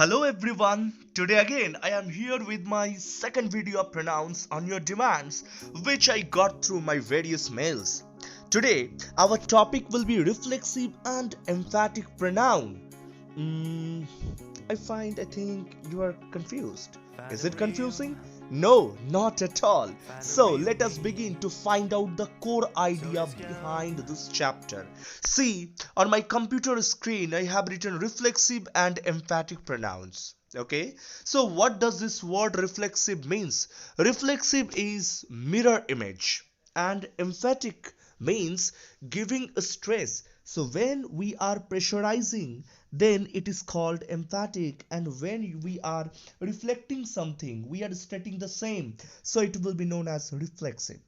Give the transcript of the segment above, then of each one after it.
Hello everyone, today again I am here with my second video of Pronounce on Your Demands, which I got through my various mails. Today our topic will be reflexive and emphatic pronoun. Mm, I think you are confused. Is it confusing? No, not at all. So let us begin to find out the core idea behind this chapter. See, on my computer screen I have written reflexive and emphatic pronouns. Okay, so what does this word reflexive means? Reflexive is mirror image and emphatic means giving a stress. So when we are pressurizing, then it is called emphatic, and when we are reflecting something, we are stating the same, so it will be known as reflexive.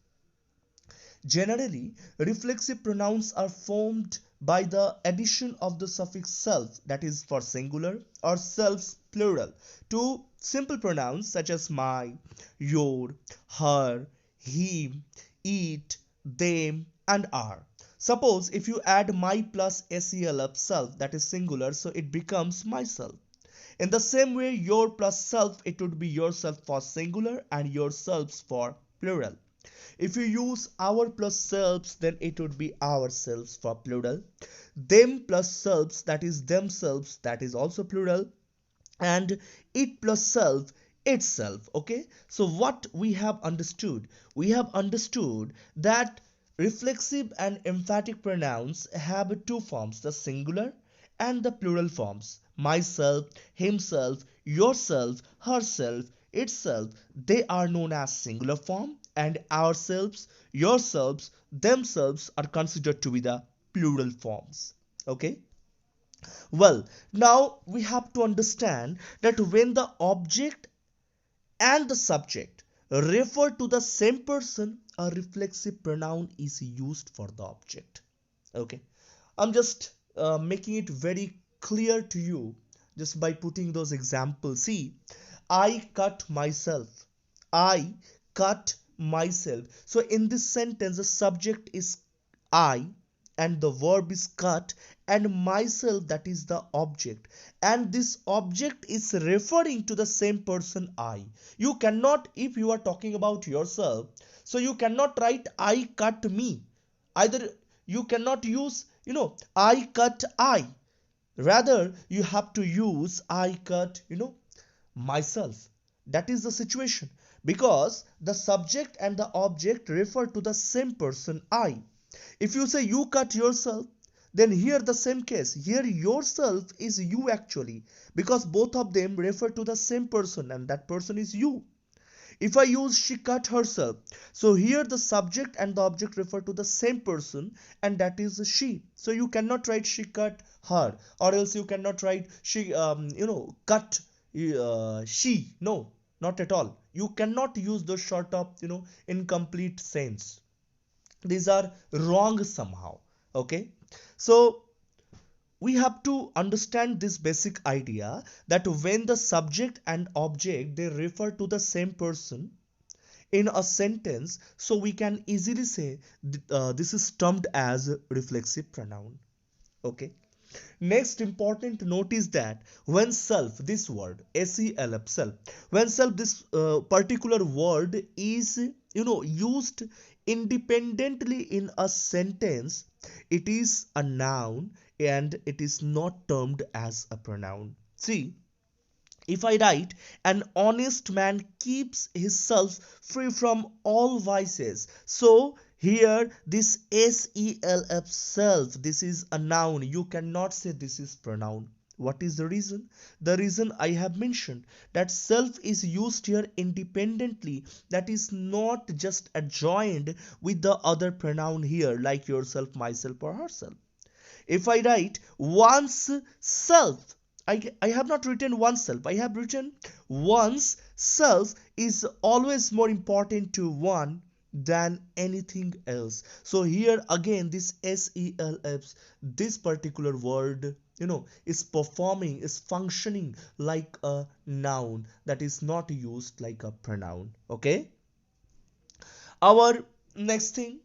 Generally, reflexive pronouns are formed by the addition of the suffix self, that is for singular, or selves plural, to simple pronouns such as my, your, her, him, it, them, and are. Suppose if you add my plus self, self, that is singular, so it becomes myself. In the same way, your plus self, it would be yourself for singular and yourselves for plural. If you use our plus selves, then it would be ourselves for plural. Them plus selves, that is themselves, that is also plural. And it plus self, itself. Okay, so what we have understood? We have understood that reflexive and emphatic pronouns have two forms, the singular and the plural forms. Myself, himself, yourself, herself, itself, they are known as singular form, and ourselves, yourselves, themselves are considered to be the plural forms. Okay, well, now we have to understand that when the object and the subject refer to the same person, a reflexive pronoun is used for the object. Okay, I'm just making it very clear to you just by putting those examples. See, I cut myself. I cut myself. So in this sentence, the subject is I and the verb is cut, and myself, that is the object, and this object is referring to the same person I. You cannot, if you are talking about yourself, so you cannot write I cut me. Either you cannot use, I cut I. Rather, you have to use I cut, myself. That is the situation, because the subject and the object refer to the same person I. If you say you cut yourself, then here the same case, here yourself is you actually, because both of them refer to the same person, and that person is you. If I use she cut herself, so here the subject and the object refer to the same person, and that is she. So you cannot write she cut her, or else you cannot write she cut she. No, not at all. You cannot use those short of incomplete sense. These are wrong somehow. Okay, so we have to understand this basic idea that when the subject and object they refer to the same person in a sentence, so we can easily say this is termed as reflexive pronoun. Okay, next important note is that when self, this word self, self, when self, this particular word is used independently in a sentence, it is a noun and it is not termed as a pronoun. See, if I write, an honest man keeps himself free from all vices. So here this self, self, this is a noun. You cannot say this is pronoun. What is the reason? The reason I have mentioned, that self is used here independently, that is not just adjoined with the other pronoun here like yourself, myself, or herself. If I write one's self, I have not written oneself, I have written one's self is always more important to one than anything else. So here again this self, this particular word is performing, is functioning like a noun, that is not used like a pronoun. Okay, our next thing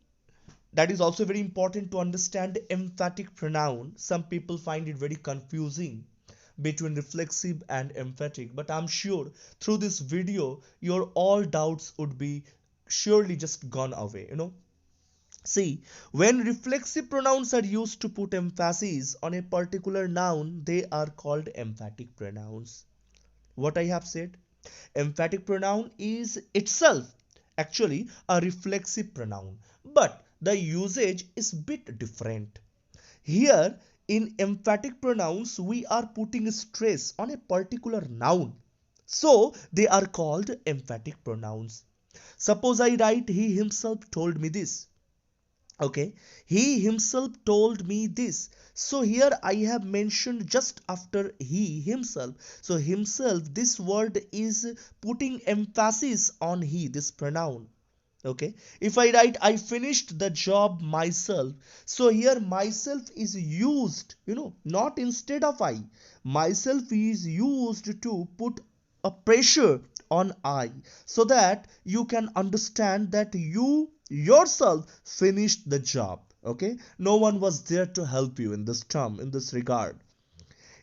that is also very important to understand, emphatic pronoun. Some people find it very confusing, between reflexive and emphatic, but I'm sure through this video your all doubts would be surely just gone away. See, when reflexive pronouns are used to put emphasis on a particular noun, they are called emphatic pronouns. What I have said, emphatic pronoun is itself actually a reflexive pronoun, but the usage is bit different. Here, in emphatic pronouns, we are putting stress on a particular noun. So, they are called emphatic pronouns. Suppose I write, he himself told me this. Okay, he himself told me this. So here I have mentioned just after he himself. So himself, this word is putting emphasis on he, this pronoun. Okay, if I write I finished the job myself, so here myself is used, not instead of I. Myself is used to put a pressure on I, so that you can understand that you yourself finished the job. Okay, no one was there to help you in this term, in this regard.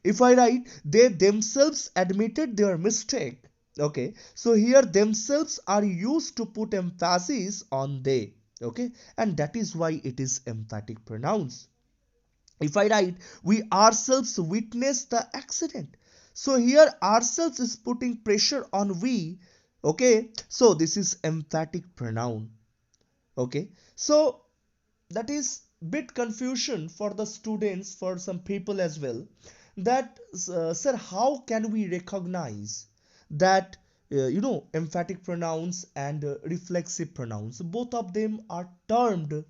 If I write they themselves admitted their mistake, okay, so here themselves are used to put emphasis on they. Okay, and that is why it is emphatic pronouns. If I write we ourselves witnessed the accident, so here ourselves is putting pressure on we. Okay, so this is emphatic pronoun. Okay, so that is bit confusion for the students, for some people as well, that sir, how can we recognize that emphatic pronouns and reflexive pronouns, both of them are termed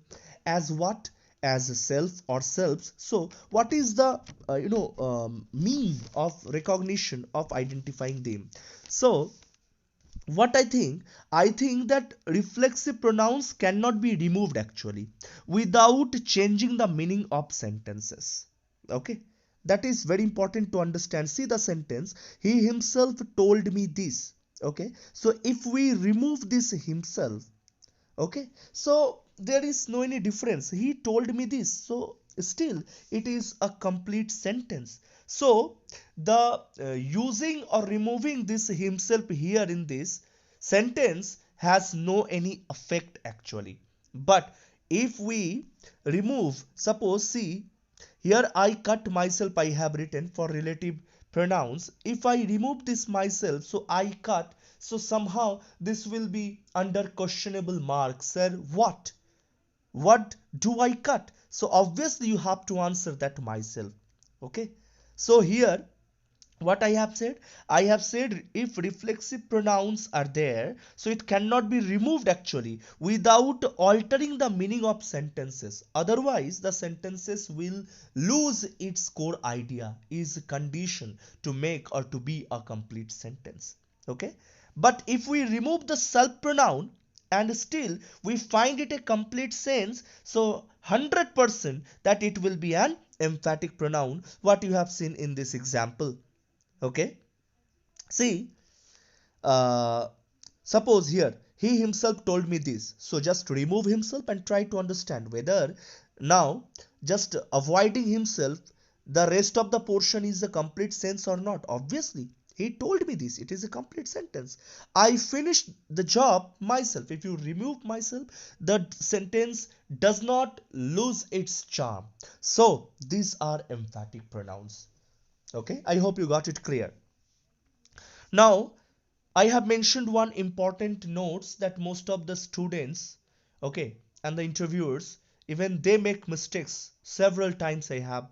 as what, as self or selves. So what is the mean of recognition of identifying them? So what I think that reflexive pronouns cannot be removed actually without changing the meaning of sentences. Okay, that is very important to understand. See the sentence, he himself told me this. Okay, so if we remove this himself, okay, so there is no any difference, he told me this, so still it is a complete sentence. So the using or removing this himself here in this sentence has no any effect actually. But if we remove, suppose, see, here I cut myself, I have written for relative pronouns. If I remove this myself, so I cut, so somehow this will be under questionable mark. Sir, what do I cut? So obviously you have to answer that myself. Okay, so here what I have said if reflexive pronouns are there, so it cannot be removed actually without altering the meaning of sentences. Otherwise the sentences will lose its core idea, is condition to make or to be a complete sentence. Okay, but if we remove the self pronoun and still we find it a complete sense, so 100% that it will be an emphatic pronoun, what you have seen in this example. Okay, see, uh, suppose here he himself told me this, so just remove himself and try to understand whether now just avoiding himself, the rest of the portion is a complete sense or not. Obviously he told me this, it is a complete sentence. I finished the job myself, if you remove myself, the sentence does not lose its charm. So these are emphatic pronouns. Okay, I hope you got it clear. Now I have mentioned one important notes that most of the students, okay, and the interviewers, even they make mistakes several times. I have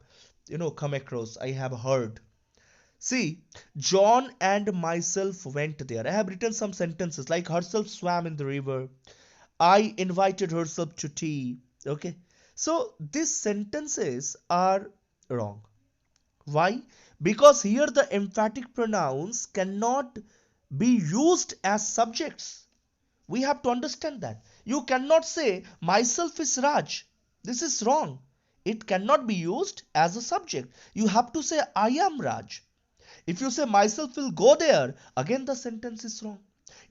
come across, I have heard. See, John and myself went there. I have written some sentences like herself swam in the river, I invited herself to tea. Okay, so these sentences are wrong. Why? Because here the emphatic pronouns cannot be used as subjects. We have to understand that. You cannot say myself is Raj. This is wrong. It cannot be used as a subject. You have to say I am Raj. If you say myself will go there, again the sentence is wrong.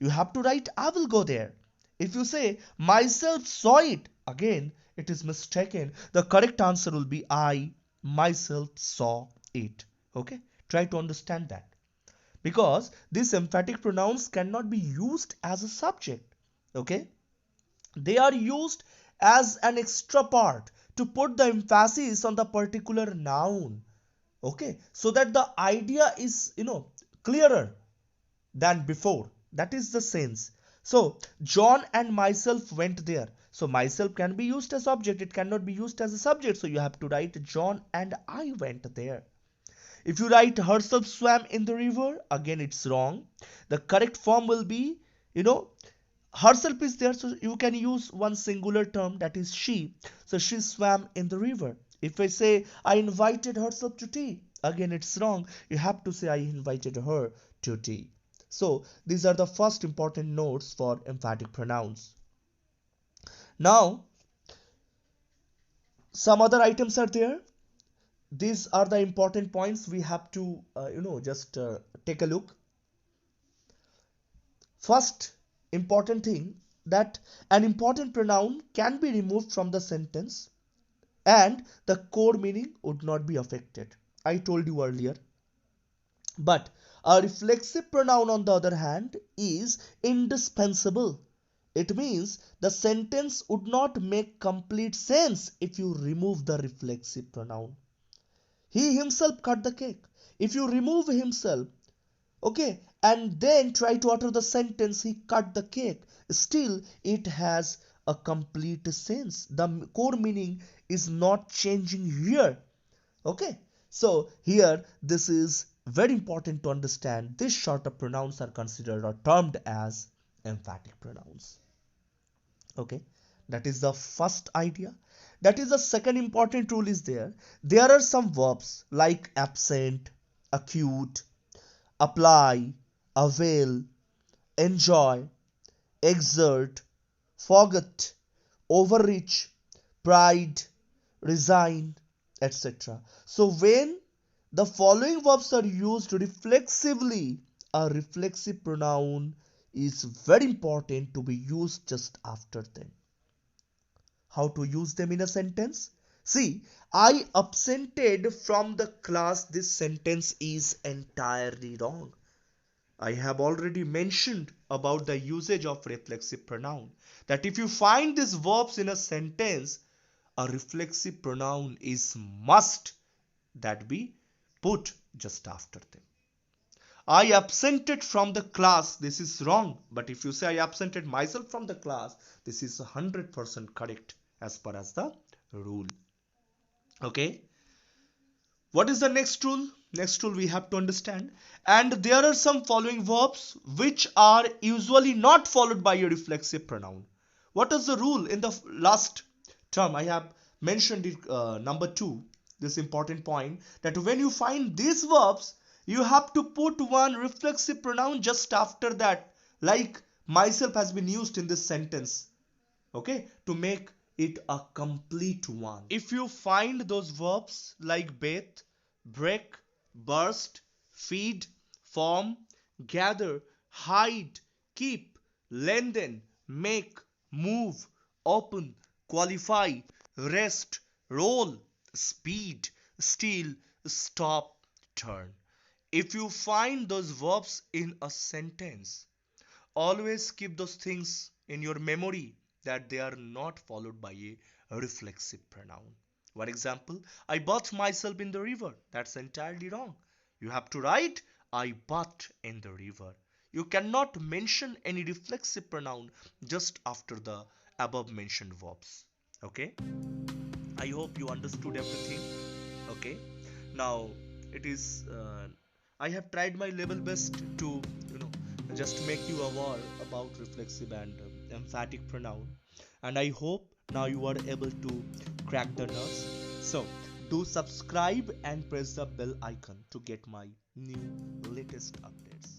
You have to write I will go there. If you say myself saw it, again it is mistaken. The correct answer will be I myself saw it. Okay, Try to understand that. Because these emphatic pronouns cannot be used as a subject. Okay? They are used as an extra part to put the emphasis on the particular noun. Okay? So that the idea is, clearer than before. That is the sense. So, John and myself went there. So, myself can be used as object. It cannot be used as a subject. So, you have to write John and I went there. If you write herself swam in the river, again it's wrong. The correct form will be, herself is there, so you can use one singular term, that is she. So she swam in the river. If I say I invited herself to tea, again it's wrong. You have to say I invited her to tea. So these are the first important notes for emphatic pronouns. Now, some other items are there. These are the important points we have to, just take a look. First important thing, that an important pronoun can be removed from the sentence and the core meaning would not be affected. I told you earlier. But a reflexive pronoun, on the other hand, is indispensable. It means the sentence would not make complete sense if you remove the reflexive pronoun. He himself cut the cake. If you remove himself, okay, and then try to utter the sentence he cut the cake, still it has a complete sense. The core meaning is not changing here. Okay, so here this is very important to understand. These shorter pronouns are considered or termed as emphatic pronouns. Okay, that is the first idea. That is the second important rule is there. There are some verbs like absent, acute, apply, avail, enjoy, exert, forget, overreach, pride, resign, etc. So when the following verbs are used reflexively, a reflexive pronoun is very important to be used just after them. How to use them in a sentence? See, I absented from the class. This sentence is entirely wrong. I have already mentioned about the usage of reflexive pronoun. That if you find these verbs in a sentence, a reflexive pronoun is must that be put just after them. I absented from the class. This is wrong. But if you say I absented myself from the class, this is 100% correct as per as the rule. Okay. What is the next rule? Next rule we have to understand. And there are some following verbs which are usually not followed by a reflexive pronoun. What is the rule in the last term? I have mentioned it, number 2, this important point, that when you find these verbs, you have to put one reflexive pronoun just after that, like myself has been used in this sentence, okay, to make it a complete one. If you find those verbs like bathe, break, burst, feed, form, gather, hide, keep, lengthen, make, move, open, qualify, rest, roll, speed, steal, stop, turn. If you find those verbs in a sentence, always keep those things in your memory, that they are not followed by a reflexive pronoun. For example, I bathed myself in the river. That's entirely wrong. You have to write I bathed in the river. You cannot mention any reflexive pronoun just after the above mentioned verbs. Okay? I hope you understood everything. Okay? Now it is I have tried my level best to just make you aware about reflexive and emphatic pronoun, and I hope now you are able to crack the nuts. So do subscribe and press the bell icon to get my new latest updates.